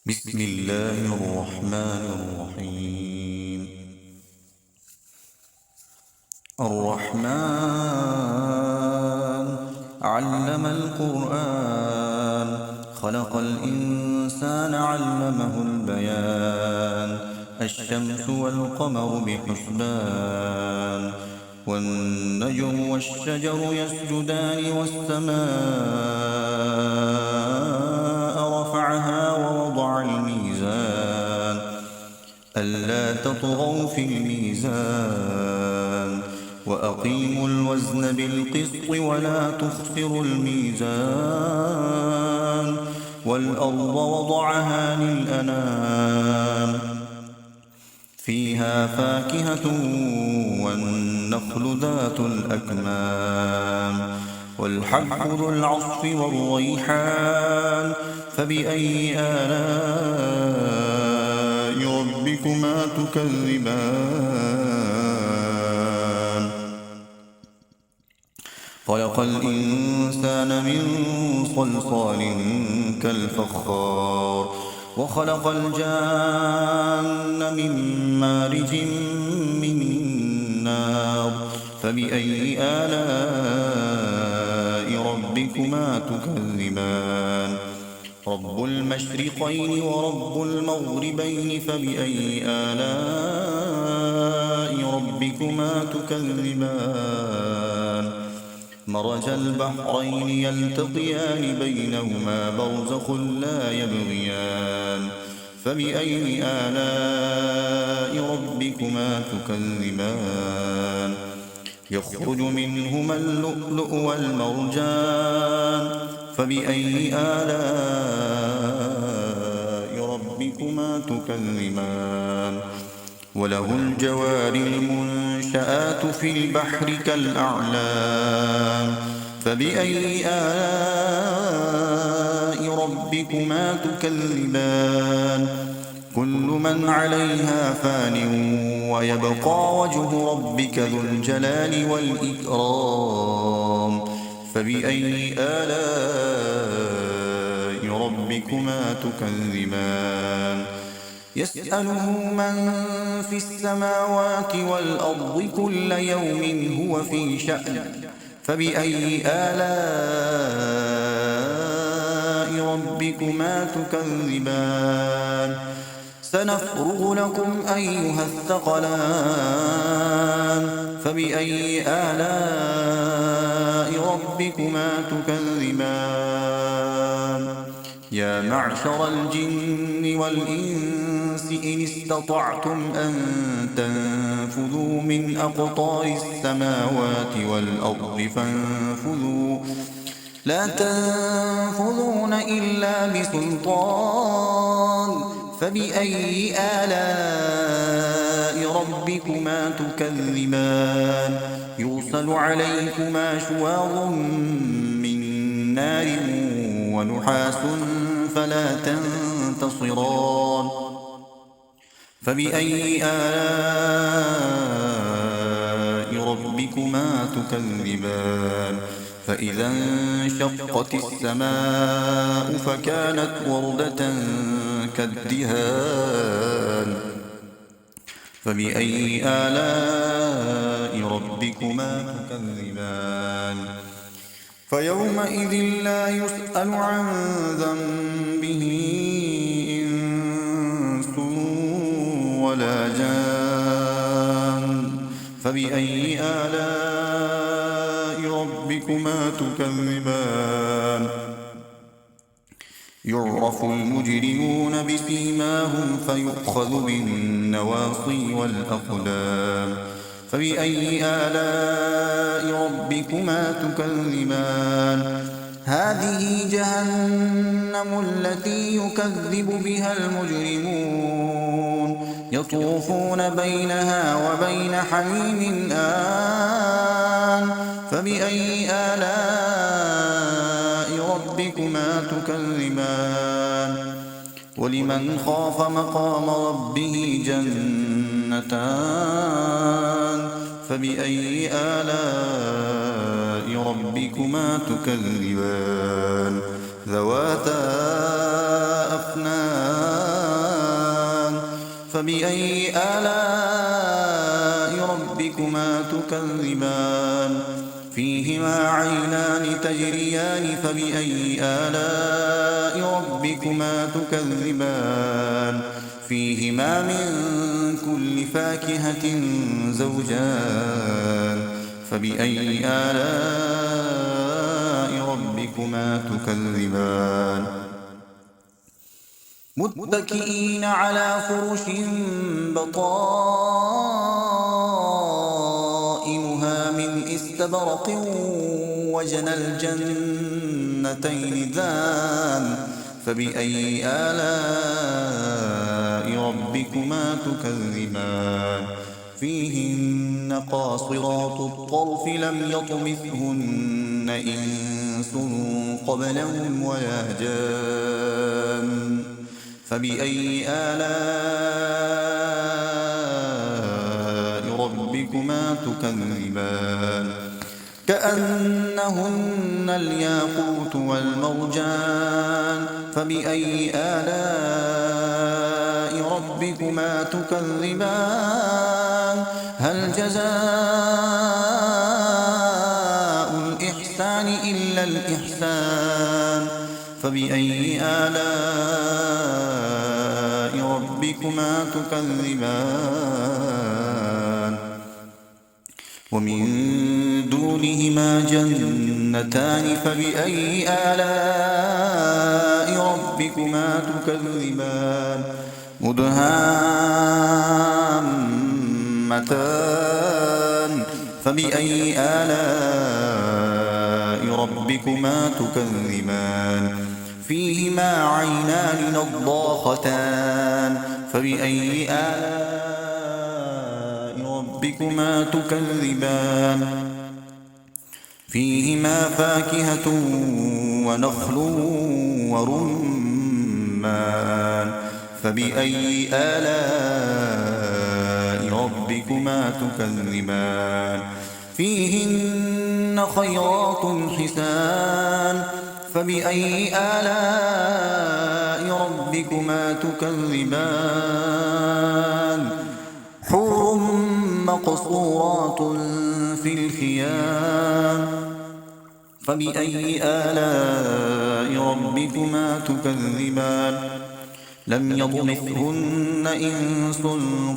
بسم الله الرحمن الرحيم. الرحمن علم القرآن، خلق الإنسان علمه البيان. الشمس والقمر بحسبان، والنجم والشجر يسجدان، والسماء رفعها ووضع الميزان ألا تطغوا في الميزان، وأقيموا الوزن بالقسط ولا تخسروا الميزان. والأرض وضعها للأنام، فيها فاكهة والنخل ذات الأكمام، والحب ذو العصف والريحان. فبأي آلاء ربكما تكذبان؟ خلق الإنسان من صلصال كالفخار، وخلق الجان من مارج من نار. فبأي آلاء ربكما تكذبان؟ رب المشرقين ورب المغربين، فبأي آلاء ربكما تكذبان؟ مرج البحرين يلتقيان، بينهما برزخ لا يبغيان. فبأي آلاء ربكما تكذبان؟ يخرج منهما اللؤلؤ والمرجان. فبأي آلاء ربكما تكذبان؟ وله الجوار المنشآت في البحر كالأعلام. فبأي آلاء ربكما تكذبان؟ كل من عليها فان، ويبقى وجه ربك ذو الجلال والإكرام. فبأي آلاء ربكما تكذبان؟ يسأله من في السماوات والأرض كل يوم هو في شأن. فبأي آلاء ربكما تكذبان؟ سنفرغ لكم أيها الثقلان. فبأي آلاء ربكما تكذبان؟ يا معشر الجن والإنس إن استطعتم أن تنفذوا من أقطار السماوات والأرض فانفذوا، لا تنفذون إلا بسلطان. فبأي آلاء ربكما تكذبان؟ يرسل عليكما شواظ من نار ونحاس فلا تنتصران. فبأي آلاء ربكما تكذبان؟ فإذا انشقت السماء فكانت وردة كالدهان. فبأي آلاء ربكما تكذبان؟ فيومئذ لا يسأل عن ذنبه إنس ولا جان. فبأي آلاء ربكما تكذبان؟ يعرف المجرمون بسيماهم فيؤخذ بالنواصي والأقدام. فبأي آلاء ربكما تكذبان؟ هذه جهنم التي يكذب بها المجرمون، يطوفون بينها وبين حميم آن. فبأي آلاء ربكما تكذبان؟ ولمن خاف مقام ربه جنتان. فبأي آلاء ربكما تكذبان؟ ذواتا أفنان فبأي آلاء ربكما تكذبان فيهما عينان تجريان فبأي آلاء ربكما تكذبان فيهما من كل فاكهة زوجان فبأي آلاء ربكما تكذبان متكئين على فرش بطائنها من استبرق وجنى الجنتين دان فبأي آلاء ربكما تكذبان فيهن قاصرات الطرف لم يطمثهن إنس قبلهم ولا جان فبأي آلاء ربكما تكذبان كأنهن الياقوت والمرجان فبأي آلاء ربكما تكذبان هل جزاء الإحسان إلا الإحسان فبأي آلاء ربكما تكذبان ومن دونهما جنتان فبأي آلاء ربكما تكذبان مدهامتان فبأي آلاء ربكما تكذبان فيهما عينان نضاختان فبأي آلاء ربكما تكذبان فيهما فاكهة ونخل ورمان فبأي آلاء ربكما تكذبان فيهن خيرات حسان فبأي آلاء ربكما تكذبان حور مقصورات في الخيام فبأي آلاء ربكما تكذبان لم يطمثهن إنس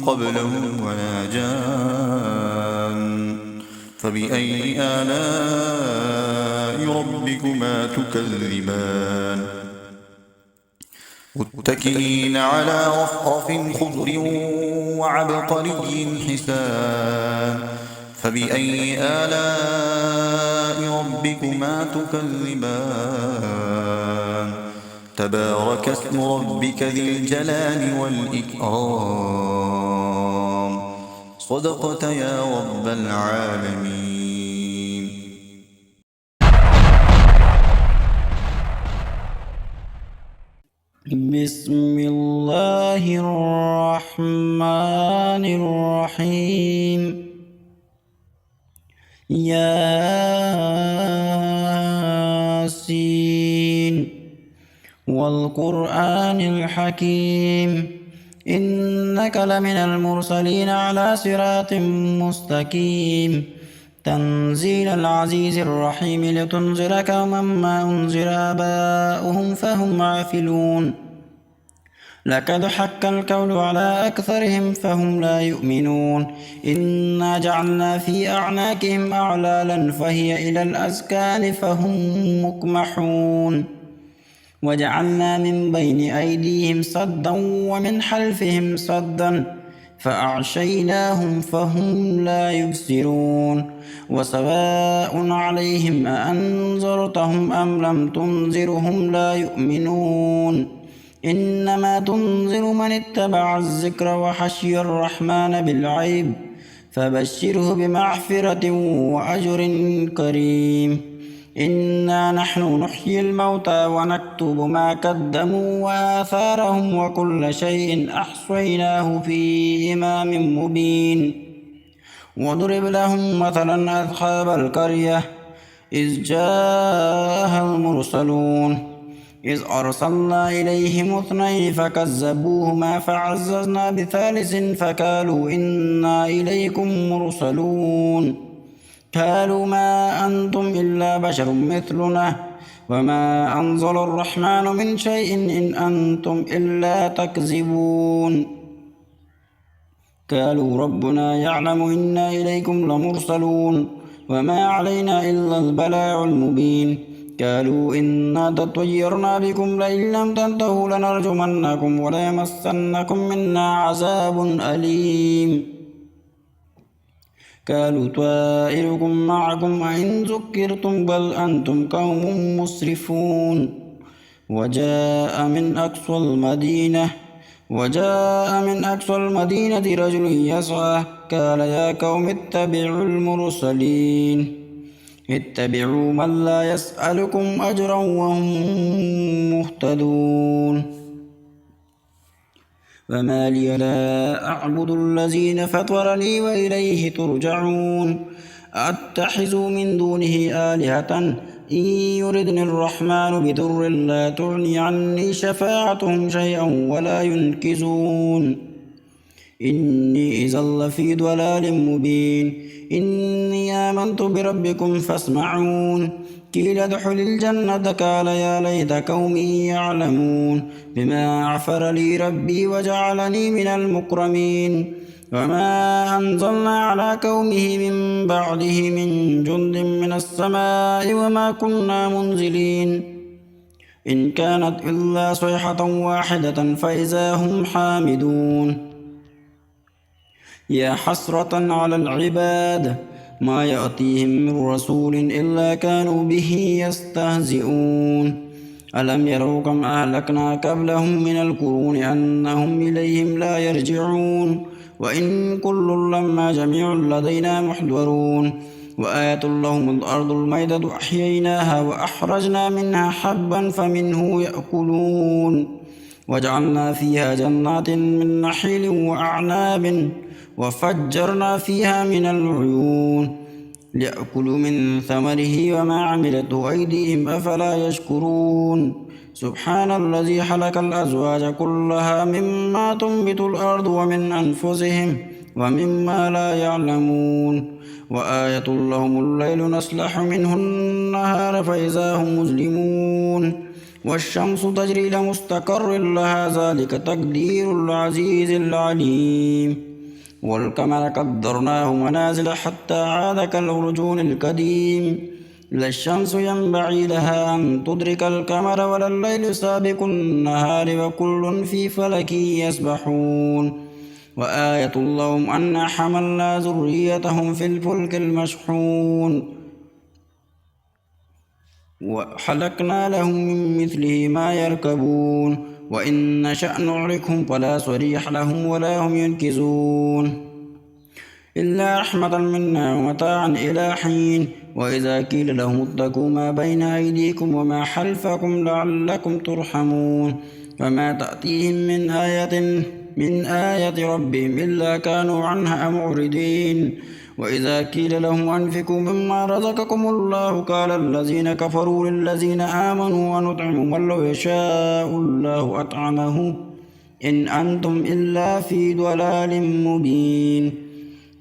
قبلهم ولا جان فبأي آلاء ربكما تكذبان متكئين على رفرف خضر وعبقري حسان فبأي آلاء ربكما تكذبان تبارك اسم ربك ذي الجلال والإكرام صدقت يا رب العالمين. بسم الله الرحمن الرحيم. ياسين والقرآن الحكيم إنك لمن المرسلين على صراط مستقيم تنزيل العزيز الرحيم لتنذر قوما ما أنذر آباؤهم فهم غافلون لقد حق القول على أكثرهم فهم لا يؤمنون إنا جعلنا في أعناقهم أغلالا فهي إلى الأذقان فهم مقمحون وجعلنا من بين أيديهم صدا ومن خلفهم صدا فأغشيناهم فهم لا يبصرون وسواء عليهم أأنذرتهم أم لم تنذرهم لا يؤمنون إنما تنذر من اتبع الذكر وخشي الرحمن بالغيب فبشره بمغفرة وأجر كريم إنا نحن نحيي الموتى ونكتب ما قدموا وآثارهم وكل شيء أحصيناه في إمام مبين واضرب لهم مثلا أصحاب القرية إذ جاءها المرسلون إذ أرسلنا إليهم 2 فكذبوهما فعززنا بثالث فقالوا إنا إليكم مرسلون قالوا ما أنتم إلا بشر مثلنا وما أنزل الرحمن من شيء إن أنتم إلا تكذبون قالوا ربنا يعلم إنا إليكم لمرسلون وما علينا إلا البلاغ المبين قالوا إنا تطيرنا بكم لئن لم تنتهوا لنرجمنكم وليمسنكم منا عذاب أليم قالوا طائركم معكم أئن ذكرتم بل أنتم قوم مسرفون وجاء من أقصى المدينة رجل يسعى قال يا قوم اتبعوا المرسلين اتبعوا من لا يسألكم أجرا وهم مهتدون وما لي لا أعبد الذين فطرني وإليه ترجعون أتخذ من دونه آلهة إن يردني الرحمن بضر لا تغني عني شفاعتهم شيئا ولا ينقذون إني إذا لفي ضلال مبين إني آمنت بربكم فاسمعون قيل ادخل الجنة قال يا ليت قومي يعلمون بما غفر لي ربي وجعلني من المكرمين وما أنزلنا على قومه من بعده من جند من السماء وما كنا منزلين إن كانت إلا صيحة واحدة فإذا هم حامدون يا حسرة على العباد ما يأتيهم من رسول إلا كانوا به يستهزئون ألم يروا كم أهلكنا قبلهم من القرون أنهم إليهم لا يرجعون وإن كل لما جميع لدينا محضرون وآية لهم الأرض الميدة أحييناها وأخرجنا منها حبا فمنه يأكلون وجعلنا فيها جنات من نخيل وأعناب وفجرنا فيها من العيون ليأكلوا من ثمره وما عملته أيديهم أفلا يشكرون سبحان الذي خلق الأزواج كلها مما تنبت الأرض ومن أنفسهم ومما لا يعلمون وآية لهم الليل نسلخ منه النهار فإذا هم مظلمون والشمس تجري لمستقر لها ذلك تقدير العزيز العليم والقمر قدرناه منازل حتى عاد كالعرجون القديم لا الشمس ينبغي لها أن تدرك القمر ولا الليل سابق النهار وكل في فلك يسبحون وآية لهم أنا حملنا ذريتهم في الفلك المشحون وخلقنا لهم من مثله ما يركبون وإن نشأ نغرقهم فلا صريخ لهم ولا هم ينقذون إلا رحمة منا ومتاعا إلى حين وإذا قيل لهم اتقوا ما بين أيديكم وما خلفكم لعلكم ترحمون وما تأتيهم من آية ربهم إلا كانوا عنها معرضين وإذا قيل لهم أنفقوا مما رزقكم الله قال الذين كفروا للذين آمنوا ونطعم من لو يشاء الله أطعمه إن أنتم إلا في ضلال مبين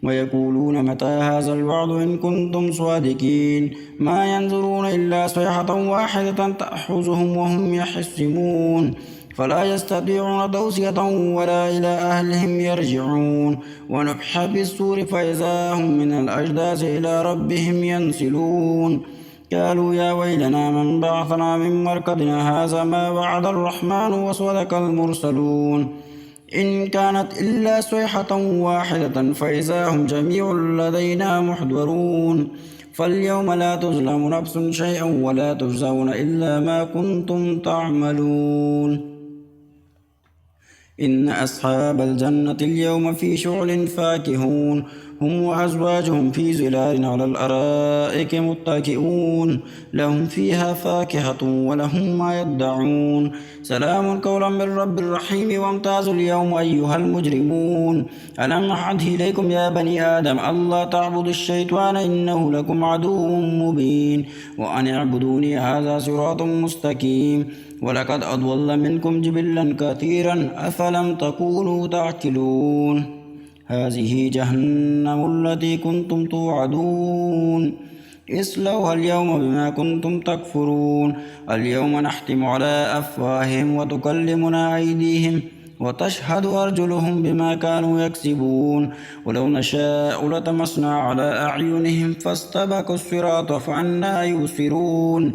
ويقولون متى هذا الوعد إن كنتم صادقين ما ينظرون إلا صيحة واحدة تأخذهم وهم يحسمون فلا يستطيعون توصية ولا إلى أهلهم يرجعون ونفخ بالصور فإذا هم من الأجداث إلى ربهم ينسلون قالوا يا ويلنا من بعثنا من مرقدنا هذا ما وعد الرحمن وصدق المرسلون إن كانت إلا صيحة واحدة فإذا هم جميع لدينا محضرون فاليوم لا تظلم نفس شيئا ولا تجزون إلا ما كنتم تعملون إن أصحاب الجنة اليوم في شغل فاكهون هم وأزواجهم في ظلال على الأرائك متكئون لهم فيها فاكهة ولهم ما يدعون سلام قولا من رب الرحيم وامتازوا اليوم أيها المجرمون ألم أعهد إليكم يا بني آدم ألا تعبدوا الشيطان إنه لكم عدو مبين وأن اعبدوني هذا صراط مستقيم ولقد أضل منكم جبلا كثيرا أفلم تكونوا تعقلون هذه جهنم التي كنتم توعدون اصلوها اليوم بما كنتم تكفرون اليوم نختم على أفواههم وتكلمنا أيديهم وتشهد أرجلهم بما كانوا يكسبون ولو نشاء لطمسنا على أعينهم فاستبقوا الصراط فأنى يبصرون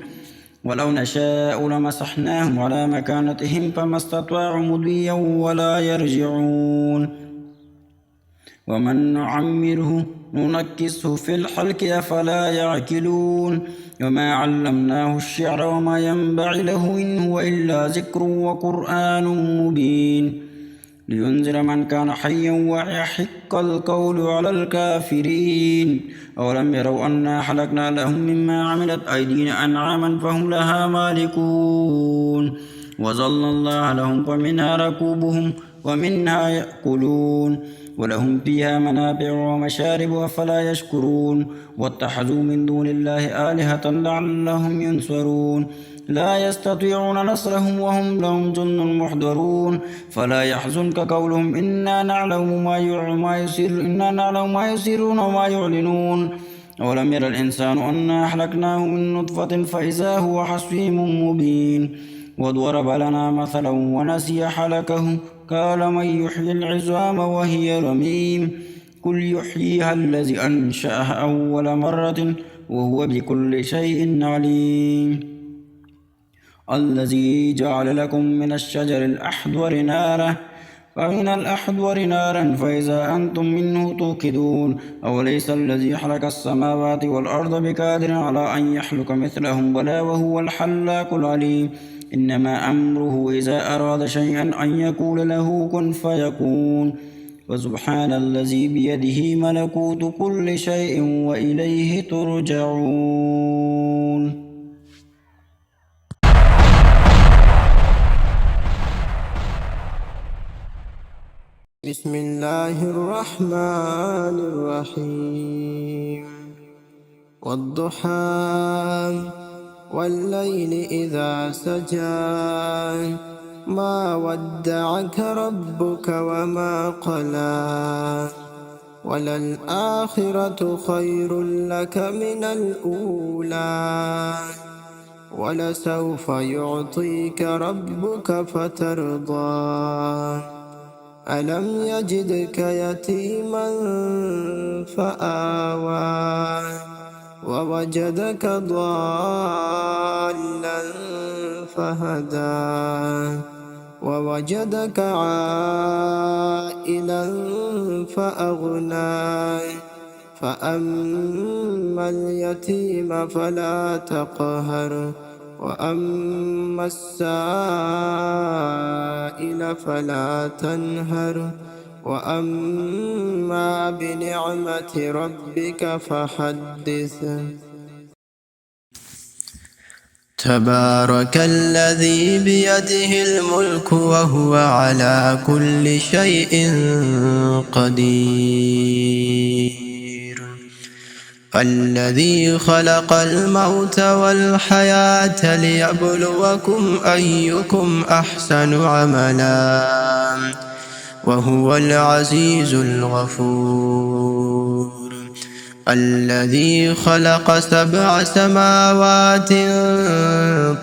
ولو نشاء لمسحناهم على مكانتهم فما استطاعوا مضيا ولا يرجعون ومن نعمره ننكسه في الخلق أفلا يعقلون وما علمناه الشعر وما ينبغي له إن هو إلا ذكر وقرآن مبين لينذر من كان حيا ويحق القول على الكافرين أولم يروا أنا خلقنا لهم مما عملت أيدينا أنعاما فهم لها مالكون وظللنا لهم فمنها ركوبهم ومنها يأكلون ولهم فيها منابع ومشارب أفلا يشكرون واتخذوا من دون الله آلهة لعلهم ينصرون لا يستطيعون نصرهم وهم لهم جند محضرون فلا يحزنك قولهم إنا نعلم ما يسرون وما يعلنون أولم ير الإنسان أنا أهلكناه من نطفة فإذا هو خصيم مبين وضرب لنا مثلا ونسي خلقه قال من يحيي العظام وهي رميم قل يحييها الذي أنشأها أول مرة وهو بكل شيء عليم الذي جعل لكم من الشجر الأخضر نارا فمن الأخضر نارا فإذا أنتم منه توقدون أوليس الذي خلق السماوات والأرض بقادر على أن يخلق مثلهم بلى وهو الخلاق العليم إنما أمره إذا أراد شيئا أن يقول له كن فيكون وسبحان الذي بيده ملكوت كل شيء وإليه ترجعون بسم الله الرحمن الرحيم والضحى والليل إذا سجى ما ودعك ربك وما قلى وللآخرة خير لك من الأولى ولسوف يعطيك ربك فترضى ألم يجدك يتيما فآوى ووجدك ضالا فهدى ووجدك عائلا فأغنى فأما اليتيم فلا تقهر وأما السائل فلا تنهر وأما بنعمة ربك فحدث تبارك الذي بيده الملك وهو على كل شيء قدير الذي خلق الموت والحياة ليبلوكم أيكم أحسن عملا وهو العزيز الغفور الذي خلق 7 سماوات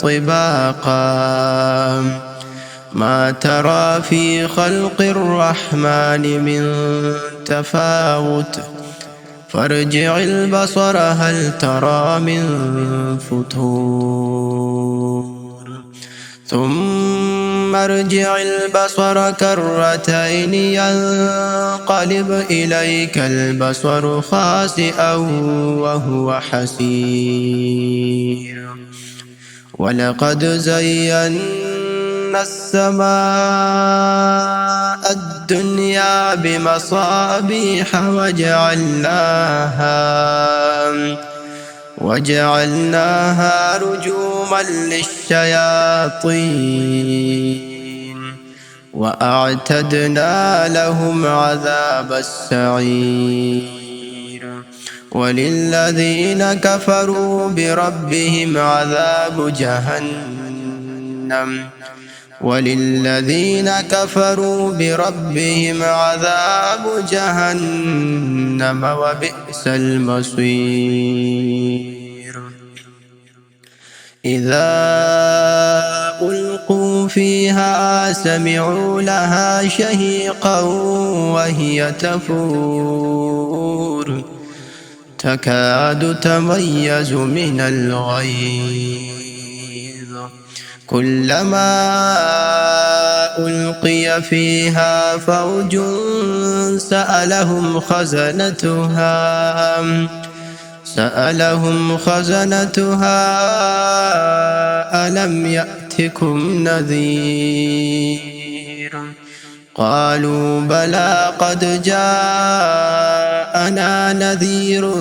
طباقا ما ترى في خلق الرحمن من تفاوت فارجع البصر هل ترى من فتور ثم ارجع البصر كرتين ينقلب إليك البصر خاسئا وهو حسير ولقد زينا السماء الدنيا بمصابيح وجعلناها رجوما للشياطين وأعتدنا لهم عذاب السعير وللذين كفروا بربهم عذاب جهنم وبئس المصير إذا ألقوا فيها سمعوا لها شهيقا وهي تفور تكاد تميز من الغيظ كلما ألقي فيها فوج سألهم خزنتها ألم يأتكم نذير قالوا بلى قد جاءنا نذير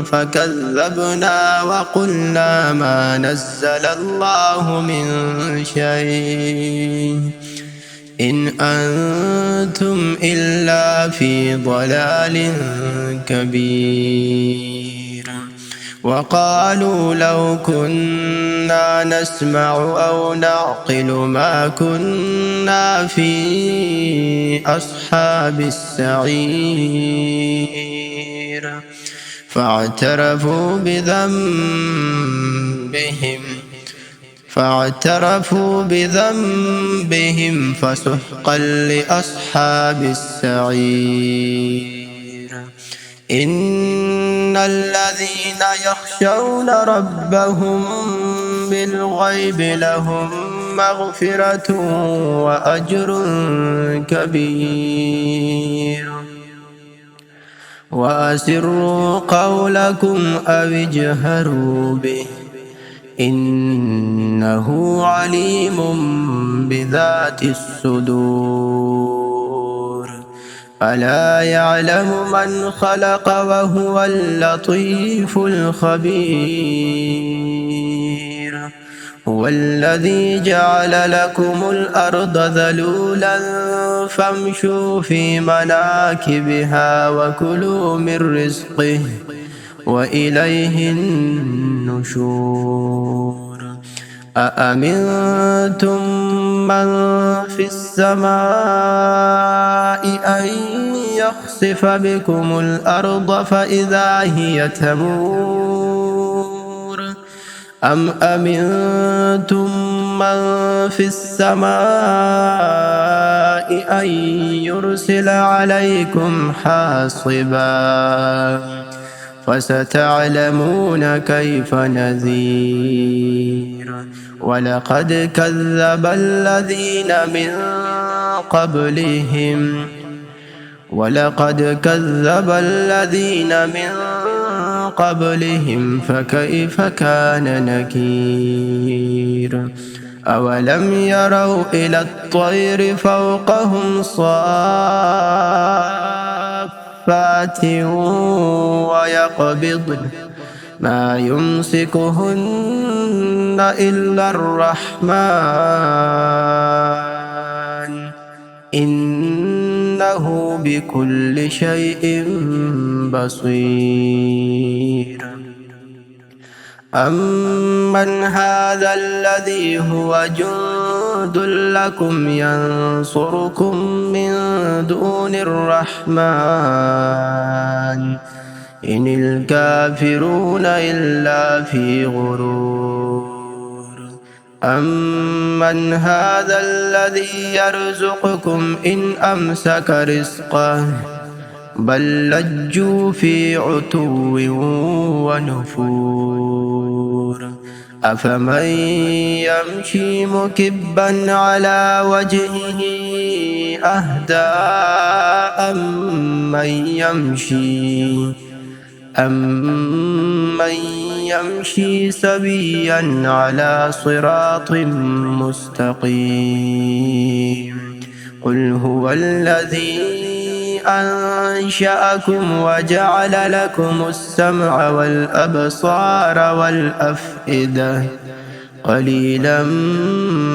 فكذبنا وقلنا ما نزل الله من شيء إن أنتم إلا في ضلال كبير وقالوا لو كنا نسمع أو نعقل ما كنا في أصحاب السعير فاعترفوا بذنبهم فسحقا لأصحاب السعير إن الذين يخشون ربهم بالغيب لهم مغفرة وأجر كبير وأسروا قولكم أو اجهروا به إنه عليم بذات الصدور ألا يعلم من خلق وهو اللطيف الخبير هو الذي جعل لكم الأرض ذلولا فامشوا في مناكبها وكلوا من رزقه وإليه النشور أأمنتم من في السماء أن يخسف بكم الأرض فإذا هي تمور أم أمنتم من في السماء أن يرسل عليكم حاصبا فستعلمون كيف نذير ولقد كذب الذين من قبلهم فكيف كان نكير أولم يروا إلى الطير فوقهم صافات ويقبضن ما يمسكهن إلا الرحمن إنه بكل شيء بصير أمن هذا الذي هو جند لكم ينصركم من دون الرحمن إن الكافرون إلا في غرور أمن هذا الذي يرزقكم إن أمسك رزقه بل لجوا في عتو ونفور أفمن يمشي مكبا على وجهه أهدى أمن يمشي سويا على صراط مستقيم قل هو الذي أنشأكم وجعل لكم السمع والأبصار والأفئدة قليلا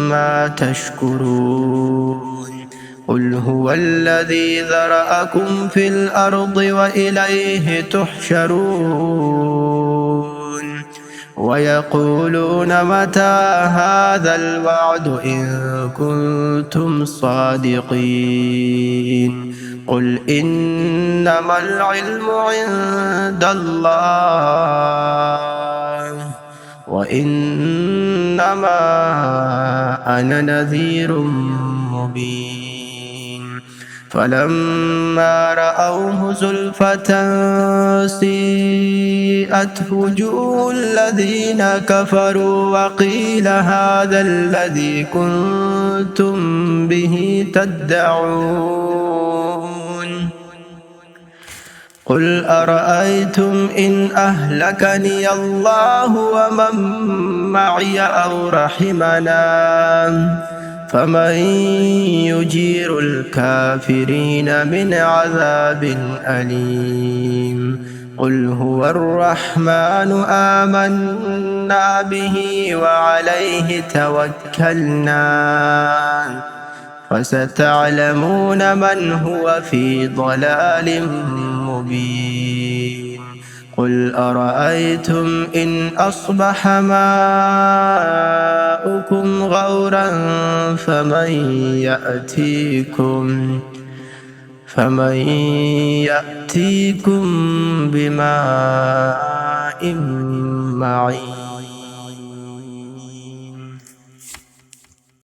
ما تشكرون قل هو الذي ذرأكم في الأرض وإليه تحشرون ويقولون متى هذا الوعد إن كنتم صادقين قل إنما العلم عند الله وإنما أنا نذير مبين فلما رأوه زلفة سيئت وجوه الذين كفروا وقيل هذا الذي كنتم به تدعون قل أرأيتم إن أهلكني الله ومن معي أو رحمنا فمن يجير الكافرين من عذاب أليم قل هو الرحمن آمنا به وعليه توكلنا فستعلمون من هو في ضلال مبين قل أرأيتم إن أصبح ماؤكم غورا فمن يأتيكم بماء معين